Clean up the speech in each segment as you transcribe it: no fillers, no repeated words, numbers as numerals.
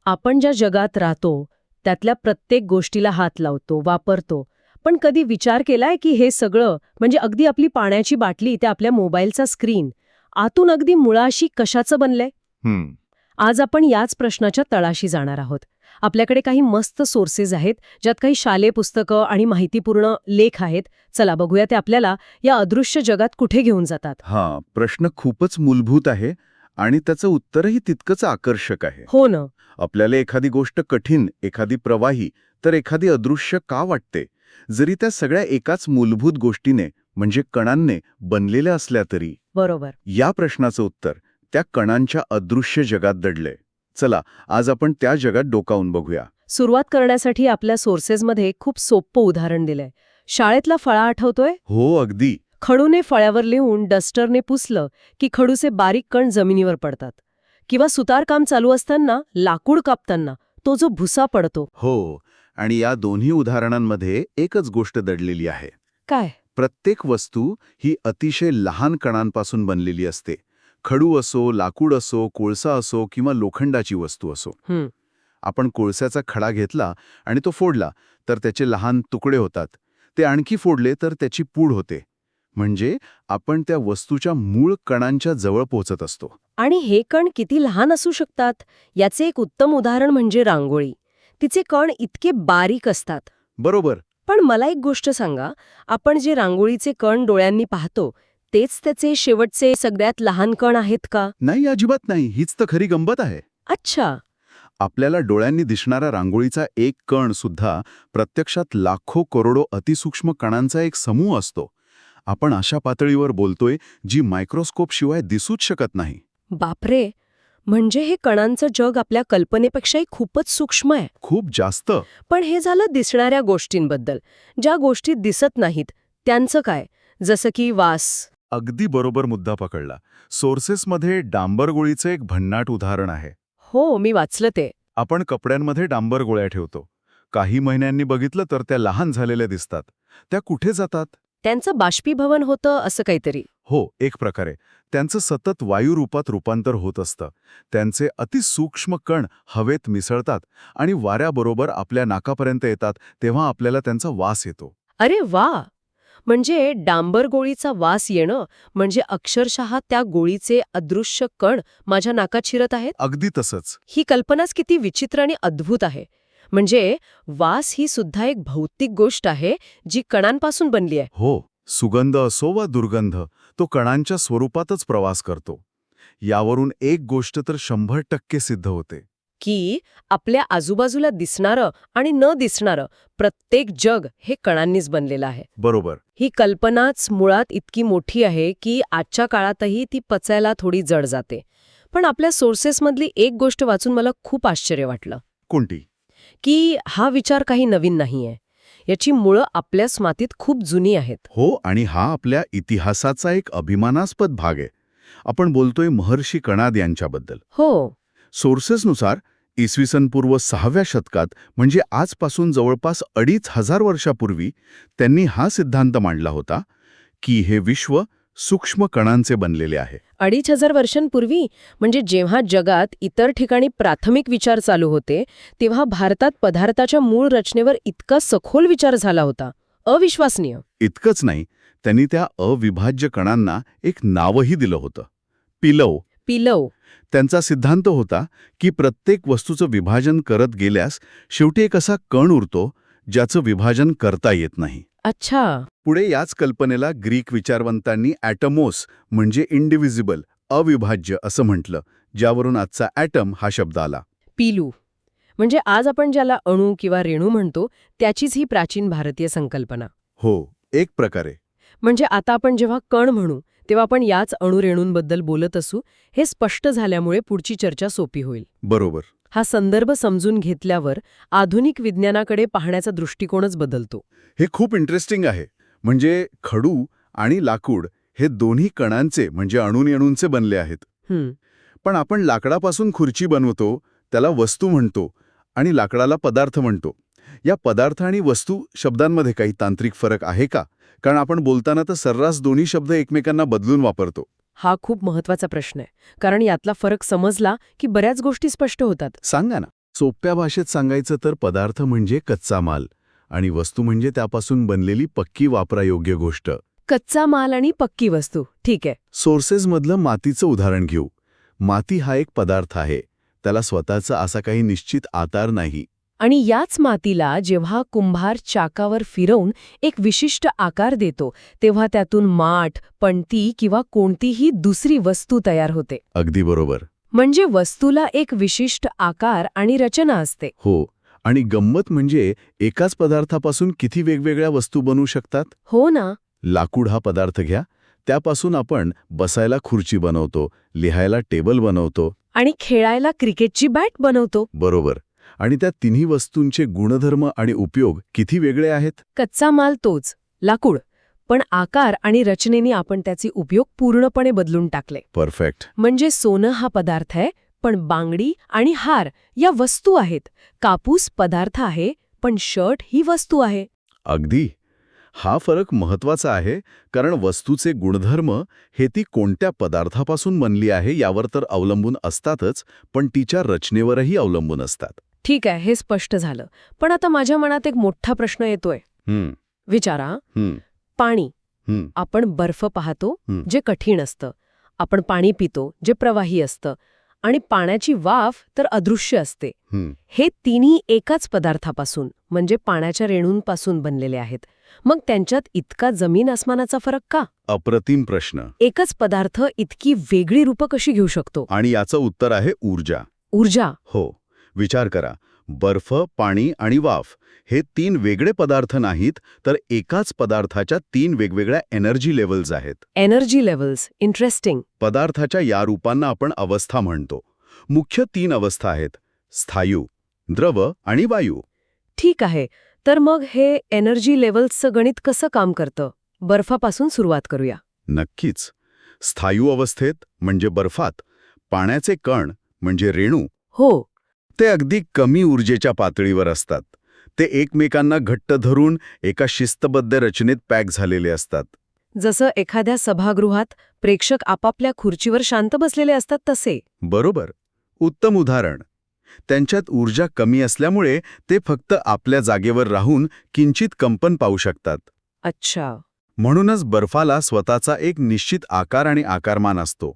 आपण ज्या जगात राहतो त्यातल्या प्रत्येक गोष्टीला हात लावतो, वापरतो. पण कधी विचार केलाय की हे सगळं म्हणजे अगदी आपली पाण्याची बाटली ते आपल्या मोबाईलचा स्क्रीन आतून अगदी मुळाशी कशाचं बनलंय? हम्म. आज आपण याच प्रश्नाच्या तळाशी जाणार आहोत. आपल्याकडे काही मस्त सोर्सेस आहेत, ज्यात काही शालेय पुस्तकं आणि माहितीपूर्ण लेख आहेत. चला बघूया ते आपल्याला या अदृश्य जगात कुठे घेऊन जातात. प्रश्न खूपच मूलभूत आहे आणि त्याचं उत्तरही तितकंच आकर्षक आहे. हो ना. आपल्याला एखादी गोष्ट कठीण, एखादी प्रवाही, तर एखादी अदृश्य का वाटते, जरी त्या सगळ्या एकाच मूलभूत गोष्टीने म्हणजे कणांनी बनलेल्या असल्या तरी? बरोबर. या प्रश्नाचं उत्तर त्या कणांच्या अदृश्य जगात दडलंय. चला आज आपण त्या जगात डोकावून बघूया. सुरुवात करण्यासाठी आपल्या सोर्सेसमध्ये खूप सोपं उदाहरण दिलंय. शाळेतला फळा आठवतोय? हो, अगदी. खडूने फळ्यावर लिहून डस्टरने पुसलं की खडूचे बारीक कण जमिनीवर पडतात. किंवा सुतारकाम चालू असताना लाकूड कापताना तो जो भुसा पडतो. हो, आणि या दोन्ही उदाहरणांमध्ये एकच गोष्ट दडलेली आहे. काय? प्रत्येक वस्तू ही अतिशय लहान कणांपासून बनलेली असते. खडू असो, लाकूड असो, कोळसा असो किंवा लोखंडाची वस्तू असो. आपण कोळशाचा खडा घेतला आणि तो फोडला तर त्याचे लहान तुकडे होतात. ते आणखी फोडले तर त्याची पूड होते. म्हणजे आपण त्या वस्तूच्या मूळ कणांच्या जवळ पोहोचत असतो. आणि हे कण किती लहान असू शकतात याचे एक उत्तम उदाहरण म्हणजे रांगोळी. तिचे कण इतके बारीक असतात. बरोबर. पण मला एक गोष्ट सांगा, आपण जे रांगोळीचे कण डोळ्यांनी पाहतो तेच त्याचे शेवटचे सगळ्यात लहान कण आहेत का? नाही, अजिबात नाही. हीच तर खरी गंमत आहे. अच्छा. आपल्याला डोळ्यांनी दिसणारा रांगोळीचा एक कण सुद्धा प्रत्यक्षात लाखो करोडो अतिसूक्ष्म कणांचा एक समूह असतो. आपण अशा पातळीवर बोलतोय जी मायक्रोस्कोप शिवाय दिसूच शकत नाही. बापरे. म्हणजे हे कणांचं जग आपल्या कल्पनेपेक्षाही खूपच सूक्ष्म आहे. खूप जास्त. पण हे झालं दिसणाऱ्या गोष्टींबद्दल. ज्या गोष्टी दिसत नाहीत त्यांचं काय? जसं की वास. अगदी बरोबर मुद्दा पकडला. सोर्सेसमध्ये डांबर गोळीचं एक भन्नाट उदाहरण आहे. हो, मी वाचलं ते. आपण कपड्यांमध्ये डांबर गोळ्या ठेवतो. काही महिन्यांनी बघितलं तर त्या लहान झालेल्या दिसतात. त्या कुठे जातात? त्यांचं बाष्पीभवन होतं असं काहीतरी. हो, एक प्रकारे त्यांचं सतत वायुरूपात रूपांतर होत असतं. त्यांचे अतिसूक्ष्म कण हवेत मिसळतात आणि वाऱ्याबरोबर आपल्या नाकापर्यंत येतात तेव्हा आपल्याला त्यांचा वास येतो. अरे वा. म्हणजे डांबर गोळीचा वास येणं म्हणजे अक्षरशः त्या गोळीचे अदृश्य कण माझ्या नाकात शिरत आहेत. अगदी तसंच. ही कल्पनाच किती विचित्र आणि अद्भुत आहे. म्हणजे वास ही सुद्धा एक भौतिक गोष्ट आहे जी कणांपासून बनली आहे. हो, सुगंध असो वा दुर्गंध, तो कणांच्या स्वरूपातच प्रवास करतो. यावरून एक गोष्ट तर 100% सिद्ध होते की आपल्या आजूबाजूला दिसणारं आणि न दिसणारं प्रत्येक जग हे कणांनीच बनलेलं आहे. बरोबर. ही कल्पनाच मुळात इतकी मोठी आहे की आजच्या काळातही ती पचायला थोडी जड जाते. पण आपल्या सोर्सेसमधली एक गोष्ट वाचून मला खूप आश्चर्य वाटलं. कोणती? की हा विचार काही नवीन नाहीये. याची मुळं आपल्या मातीत खूप जुनी आहेत. हो, आणि हा आपल्या इतिहासाचा एक अभिमानास्पद भाग आहे. आपण बोलतोय महर्षी कणाद यांच्याबद्दल. हो. सोर्सेसनुसार इसवी सन पूर्व 6व्या शतकात म्हणजे आजपासून जवळपास 2500 वर्षापूर्वी त्यांनी हा सिद्धांत मांडला होता की हे विश्व सूक्ष्म कणांचे बनलेले आहे. 2500 वर्षांपूर्वी म्हणजे जेव्हा जगात इतर ठिकाणी प्राथमिक विचार चालू होते तेव्हा भारतात पदार्थाच्या मूळ रचनेवर इतका सखोल विचार झाला होता. अविश्वसनीय. इतकंच नाही, त्यांनी त्या अविभाज्य कणांना एक नावही दिलं होतं, पिलव. पिलव. त्यांचा सिद्धांत होता की प्रत्येक वस्तूचं विभाजन करत गेल्यास शेवटी एक असा कण उरतो ज्याचं विभाजन करता येत नाही. अच्छा. पुढे याच कल्पनेला ग्रीक विचारवंतांनी ॲटमोस म्हणजे इंडिव्हिजिबल, अविभाज्य असं म्हटलं, ज्यावरून आजचा ॲटम हा शब्द आला. पिलू म्हणजे आज आपण ज्याला अणू किंवा रेणू म्हणतो त्याचीच ही प्राचीन भारतीय संकल्पना. हो, एक प्रकारे. म्हणजे आता आपण जेव्हा कण म्हणू तेव्हा आपण याच अणुरेणूंबद्दल बोलत असू हे स्पष्ट झाल्यामुळे पुढची चर्चा सोपी होईल. बरोबर. हा संदर्भ समजून घेतल्यावर आधुनिक विज्ञानाकडे पाहण्याचा दृष्टिकोनच बदलतो. हे खूप इंटरेस्टिंग आहे. म्हणजे खडू आणि लाकूड हे दोन्ही कणांचे म्हणजे अणुरेणूंचे बनले आहेत. पण आपण लाकडापासून खुर्ची बनवतो, त्याला वस्तू म्हणतो, आणि लाकडाला पदार्थ म्हणतो. या पदार्थ आणि वस्तू शब्दांमध्ये काही तांत्रिक फरक आहे का? कारण आपण बोलताना तर सर्रास दोन्ही शब्द एकमेकांना बदलून वापरतो. हा खूप महत्वाचा प्रश्न आहे. कारण यातला फरक समजला की बऱ्याच गोष्टी स्पष्ट होतात. सांगा ना. सोप्या भाषेत सांगायचं तर पदार्थ म्हणजे कच्चा माल आणि वस्तू म्हणजे त्यापासून बनलेली पक्की वापरायोग्य गोष्ट. कच्चा माल आणि पक्की वस्तू, ठीक आहे. सोर्सेसमधलं मातीचं उदाहरण घेऊ. माती हा एक पदार्थ आहे. त्याला स्वतःचा असा काही निश्चित आकार नाही. आणि याच मातीला जेव्हा कुंभार चाकावर फिरवून एक विशिष्ट आकार देतो तेव्हा त्यातून माठ, पणती किंवा कोणतीही दुसरी वस्तू तयार होते. अगदी बरोबर. म्हणजे वस्तूला एक विशिष्ट आकार आणि रचना असते. हो. आणि गंमत म्हणजे एकाच पदार्थापासून किती वेगवेगळ्या वस्तू बनू शकतात. हो ना. लाकूड हा पदार्थ घ्या. त्यापासून आपण बसायला खुर्ची बनवतो, लिहायला टेबल बनवतो. आणि खेळायला क्रिकेटची बॅट बनवतो. बरोबर. आणि त्या तिन्ही वस्तूंचे गुणधर्म आणि उपयोग किती वेगळे आहेत. कच्चा माल तोच, लाकूड, पण आकार आणि रचनेने आपण त्याचे उपयोग पूर्णपणे बदलून टाकले. परफेक्ट. म्हणजे सोनं हा पदार्थ आहे, पण बांगडी आणि हार या वस्तू आहेत. कापूस पदार्थ आहे, पण शर्ट ही वस्तू आहे. अगदी. हा फरक महत्वाचा आहे, कारण वस्तूचे गुणधर्म हे ती कोणत्या पदार्थापासून बनली आहे यावर तर अवलंबून असतातच, पण तिच्या रचनेवरही अवलंबून असतात. ठीक आहे, हे स्पष्ट झालं. पण आता माझ्या मनात एक मोठा प्रश्न येतोय. विचारा, पाणी. आपण बर्फ पाहतो, जे कठीण असतं. आपण पाणी पितो, जे प्रवाही असतं. आणि पाण्याची वाफ तर अदृश्य असते. हे तिन्ही एकाच पदार्थापासून म्हणजे पाण्याच्या रेणूंपासून बनलेले आहेत. मग त्यांच्यात इतका जमीन आसमानाचा फरक का? अप्रतिम प्रश्न. एकच पदार्थ इतकी वेगळी रूपं कशी घेऊ शकतो? आणि याचं उत्तर आहे ऊर्जा. ऊर्जा? हो. विचार करा. बर्फ, पाणी आणि वाफ हे 3 वेगळे पदार्थ नाहीत, तर एकाच पदार्थाच्या 3 वेगवेगळ्या एनर्जी लेव्हल्स आहेत. Energy levels, interesting. पदार्थाच्या या रूपांना आपण अवस्था म्हणतो. मुख्य 3 अवस्था आहेत: स्थायू, द्रव आणि वायू. ठीक आहे. तर मग हे एनर्जी लेव्हल्सचं गणित कसं काम करतं? बर्फापासून सुरुवात करूया. नक्कीच. स्थायू अवस्थेत म्हणजे बर्फात पाण्याचे कण म्हणजे रेणू हो. ते अगदी कमी ऊर्जेच्या पातळीवर असतात. ते एकमेकांना घट्ट धरून एका शिस्तबद्ध रचनेत पॅक झालेले असतात. जसं एखाद्या सभागृहात प्रेक्षक आपापल्या खुर्चीवर शांत बसलेले असतात तसे. बरोबर. उत्तम उदाहरण. त्यांच्यात ऊर्जा कमी असल्यामुळे ते फक्त आपल्या जागेवर राहून किंचित कंपन पाहू शकतात. अच्छा. म्हणूनच बर्फाला स्वतःचा एक निश्चित आकार आणि आकारमान असतो.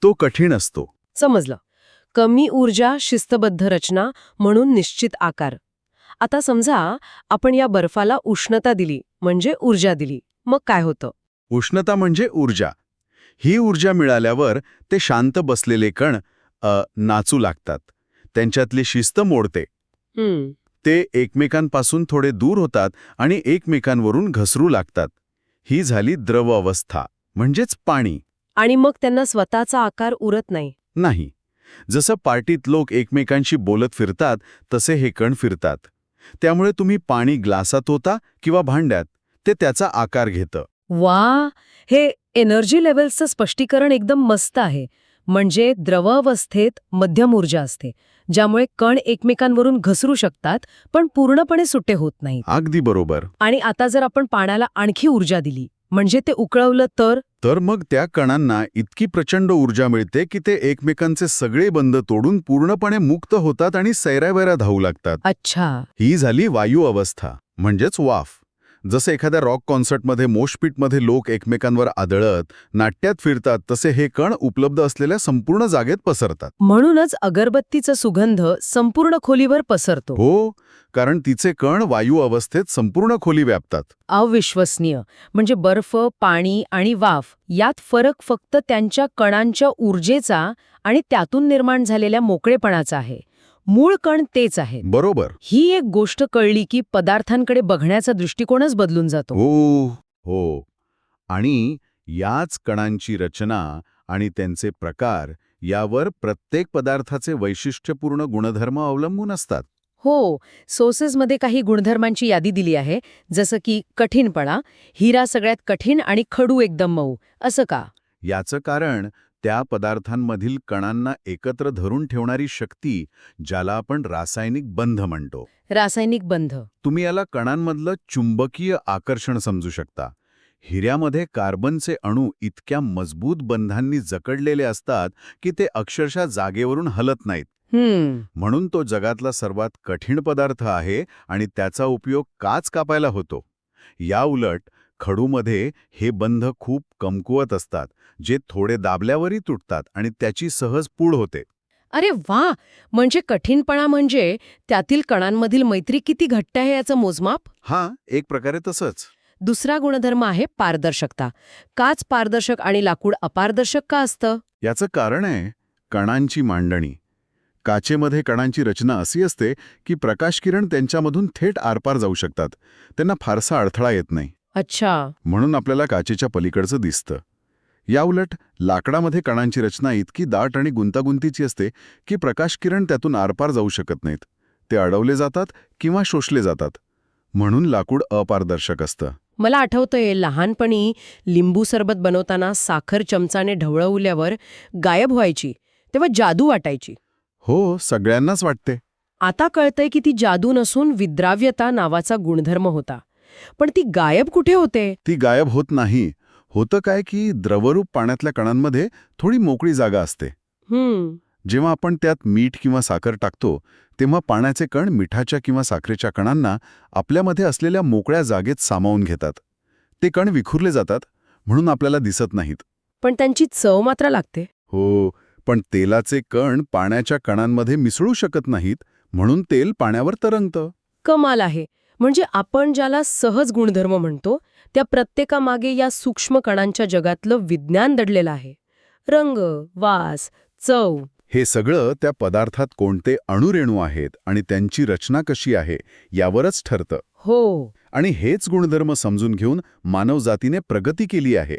तो कठीण असतो. समजलं. कमी ऊर्जा, शिस्तबद्ध रचना, म्हणून निश्चित आकार. आता समजा आपण या बर्फाला उष्णता दिली म्हणजे ऊर्जा दिली, मग काय होतं? उष्णता म्हणजे ऊर्जा. ही ऊर्जा मिळाल्यावर ते शांत बसलेले कण नाचू लागतात. त्यांच्यातली शिस्त मोडते. ते एकमेकांपासून थोडे दूर होतात आणि एकमेकांवरून घसरू लागतात. ही झाली द्रव अवस्था, म्हणजेच पाणी. आणि मग त्यांना स्वतःचा आकार उरत नाही. नाही. जसं पार्टीत लोक एकमेकांशी बोलत फिरतात तसे हे कण फिरतात. त्यामुळे तुम्ही पाणी ग्लासात होता किंवा भांड्यात, ते त्याचा आकार घेतं. वा, हे एनर्जी लेव्हल्सचं स्पष्टीकरण एकदम मस्त आहे. म्हणजे द्रव अवस्थेत मध्यम ऊर्जा असते, ज्यामुळे कण एकमेकांवरून घसरू शकतात पण पूर्णपणे सुटे होत नाहीत. अगदी बरोबर. आणि आता जर आपण पाण्याला आणखी ऊर्जा दिली म्हणजे ते उकळवलं तर मग त्या कणांना इतकी प्रचंड ऊर्जा मिळते की ते एकमेकांचे सगळे बंध तोडून पूर्णपणे मुक्त होतात आणि सैरावैरा धावू लागतात. अच्छा. ही झाली वायू अवस्था, म्हणजेच वाफ. जसे एखाद्या रॉक कॉन्सर्टमध्ये मोशपीटमध्ये लोक एकमेकांवर आदळत नाट्यात फिरतात, तसे हे कण उपलब्ध असलेल्या संपूर्ण जागेत पसरतात. म्हणूनच अगरबत्तीचा सुगंध संपूर्ण खोलीवर पसरतो. हो, कारण तिचे कण वायू अवस्थेत संपूर्ण खोली व्यापतात. अविश्वसनीय. म्हणजे बर्फ, पाणी आणि वाफ यात फरक फक्त त्यांच्या कणांच्या ऊर्जेचा आणि त्यातून निर्माण झालेल्या मोकळेपणाचा आहे. मूळ कण तेच आहेत. बरोबर. ही एक गोष्ट कळली की पदार्थांकडे बघण्याचा दृष्टिकोनच बदलून जातो. हो. आणि याच कणांची रचना आणि त्यांचे प्रकार यावर प्रत्येक पदार्थाचे वैशिष्ट्यपूर्ण गुणधर्म अवलंबून असतात. हो. सोर्सेसमध्ये काही गुणधर्मांची यादी दिली आहे, जसं की कठीणपणा, हिरा सगळ्यात कठीण आणि खडू एकदम मऊ, असं का? याचं कारण त्या पदार्थांमधील कणांना एकत्र धरून ठेवणारी शक्ती, ज्याला आपण रासायनिक बंध म्हणतो. रासायनिक बंध. तुम्ही याला कणांमधलं चुंबकीय आकर्षण समजू शकता. हिऱ्यामध्ये कार्बनचे अणू इतक्या मजबूत बंधांनी जकडलेले असतात की ते अक्षरशः जागेवरून हलत नाहीत. म्हणून तो जगातला सर्वात कठीण पदार्थ आहे आणि त्याचा उपयोग काच कापायला होतो. या उलट खडूमध्ये हे बंध खूप कमकुवत असतात, जे थोडे दाबल्यावरही तुटतात आणि त्याची सहज पूड होते. अरे वा, म्हणजे कठीणपणा म्हणजे त्यातील कणांमधील मैत्री किती घट्ट आहे याचं मोजमाप. हां, एक प्रकारे तसंच. दुसरा गुणधर्म आहे पारदर्शकता. काच पारदर्शक आणि लाकूड अपारदर्शक का असतं? याचं कारण आहे कणांची मांडणी. काचेमध्ये कणांची रचना अशी असते की प्रकाशकिरण त्यांच्यामधून थेट आरपार जाऊ शकतात. त्यांना फारसा अडथळा येत नाही. अच्छा. म्हणून आपल्याला काचेच्या पलीकडचं दिसतं. याउलट लाकडामध्ये कणांची रचना इतकी दाट आणि गुंतागुंतीची असते की प्रकाशकिरण त्यातून आरपार जाऊ शकत नाहीत. ते अडवले जातात किंवा शोषले जातात. म्हणून लाकूड अपारदर्शक असतं. मला आठवतंय लहानपणी लिंबू सरबत बनवताना साखर चमचाने ढवळवल्यावर गायब व्हायची, तेव्हा जादू वाटायची. हो, सगळ्यांनाच वाटते. आता कळतंय की ती जादू नसून विद्राव्यता नावाचा गुणधर्म होता. पण ती गायब कुठे होते? ती गायब होत नाही. होतं काय की द्रवरूप पाण्यातल्या कणांमध्ये थोडी मोकळी जागा असते. जेव्हा आपण त्यात मीठ किंवा साखर टाकतो तेव्हा पाण्याचे कण मिठाच्या किंवा साखरेच्या कणांना आपल्यामध्ये असलेल्या मोकळ्या जागेत सामावून घेतात. ते कण विखुरले जातात, म्हणून आपल्याला दिसत नाहीत. पण त्यांची चव मात्र लागते. हो, पण तेलाचे कण पाण्याच्या कणांमध्ये मिसळू शकत नाहीत, म्हणून तेल पाण्यावर तरंगतं. कमाल आहे. म्हणजे आपण ज्याला सहज गुणधर्म म्हणतो त्या प्रत्येकामागे या सूक्ष्म कणांच्या जगातलं विज्ञान दडलेलं आहे. रंग, वास, चव. हे सगळं त्या पदार्थात कोणते अणुरेणू आहेत आणि त्यांची रचना कशी आहे यावरच ठरतं. हो. आणि हेच गुणधर्म समजून घेऊन मानवजातीने प्रगती केली आहे.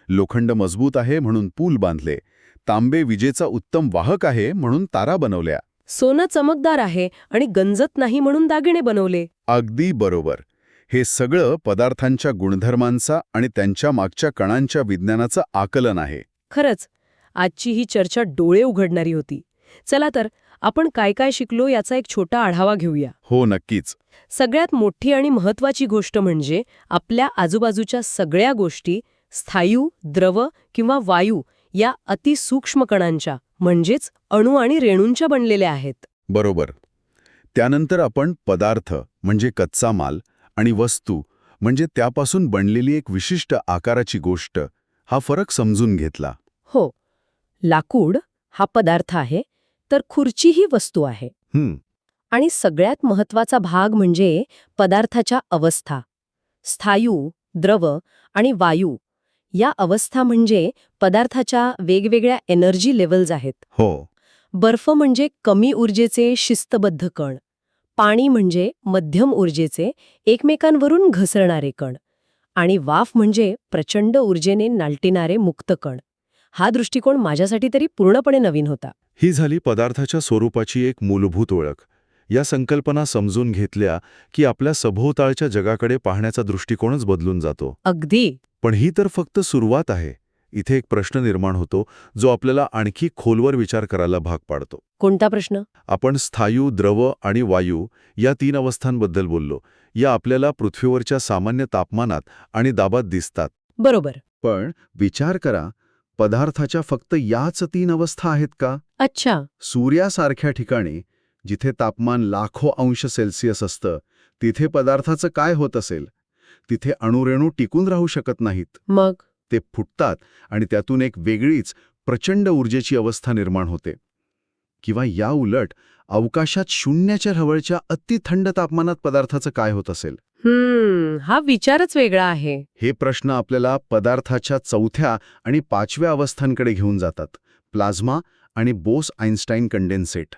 लोखंड मजबूत आहे म्हणून पूल बांधले. तांबे विजेचा उत्तम वाहक आहे म्हणून तारा बनवल्या. सोनं चमकदार आहे आणि गंजत नाही म्हणून दागिने बनवले. अगदी बरोबर. हे सगळं पदार्थांच्या गुणधर्मांचा आणि त्यांच्या मागच्या कणांच्या विज्ञानाचं आकलन आहे. खरंच आजची ही चर्चा डोळे उघडणारी होती. चला तर आपण काय काय शिकलो याचा एक छोटा आढावा घेऊया. हो, नक्कीच. सगळ्यात मोठी आणि महत्वाची गोष्ट म्हणजे आपल्या आजूबाजूच्या सगळ्या गोष्टी स्थायू, द्रव किंवा वायू या अतिसूक्ष्म कणांच्या म्हणजेच अणू आणि रेणूंच्या बनलेल्या आहेत. बरोबर. त्यानंतर आपण पदार्थ म्हणजे कच्चा माल आणि वस्तू म्हणजे त्यापासून बनलेली एक विशिष्ट आकाराची गोष्ट हा फरक समजून घेतला. हो, लाकूड हा पदार्थ आहे तर खुर्ची ही वस्तू आहे. आणि सगळ्यात महत्वाचा भाग म्हणजे पदार्थाच्या अवस्था. स्थायू, द्रव आणि वायू या अवस्था म्हणजे पदार्थाच्या वेगवेगळ्या एनर्जी लेव्हल्स आहेत. हो. बर्फ म्हणजे कमी ऊर्जेचे शिस्तबद्ध कण. पाणी म्हणजे मध्यम ऊर्जेचे एकमेकांवरून घसरणारे कण. आणि वाफ म्हणजे प्रचंड ऊर्जेने नालटिणारे मुक्त कण. हा दृष्टिकोन माझ्यासाठी तरी पूर्णपणे नवीन होता. ही झाली पदार्थाच्या स्वरूपाची एक मूलभूत ओळख. या संकल्पना समजून घेतल्या की आपल्या सभोवताळच्या जगाकडे पाहण्याचा दृष्टिकोनच बदलून जातो. अगदी. पण ही तर फक्त सुरुवात आहे. इथे एक प्रश्न निर्माण होतो जो आपल्याला आणखी खोलवर विचार करायला भाग पाडतो. कोणता प्रश्न? आपण स्थायू, द्रव आणि वायू या 3 अवस्थांबद्दल बोललो. या आपल्याला पृथ्वीवरच्या सामान्य तापमानात आणि दाबात दिसतात. बरोबर. पण विचार करा, पदार्थाच्या फक्त याच 3 अवस्था आहेत का? अच्छा. सूर्यासारख्या ठिकाणी जिथे तापमान लाखो अंश सेल्सिअस असतं, तिथे पदार्थाचं काय होत असेल? तिथे अणुरेणू टिकून राहू शकत नाहीत. मग ते फुटतात आणि त्यातून एक वेगळीच प्रचंड ऊर्जेची अवस्था निर्माण होते. किंवा या उलट अवकाशात शून्याच्या जवळच्या अतिथंड तापमानात पदार्थाचं काय होत असेल? हा विचारच वेगळा आहे. हे प्रश्न आपल्याला पदार्थाच्या 4थ्या आणि 5व्या अवस्थांकडे घेऊन जातात. प्लाझ्मा आणि बोस-आइन्स्टाईन कंडेन्सेट.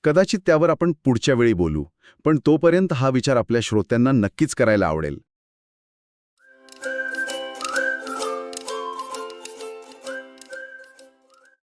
कदाचित त्यावर आपण पुढच्या वेळी बोलू, पण तोपर्यंत हा विचार आपल्या श्रोत्यांना नक्कीच करायला आवडेल.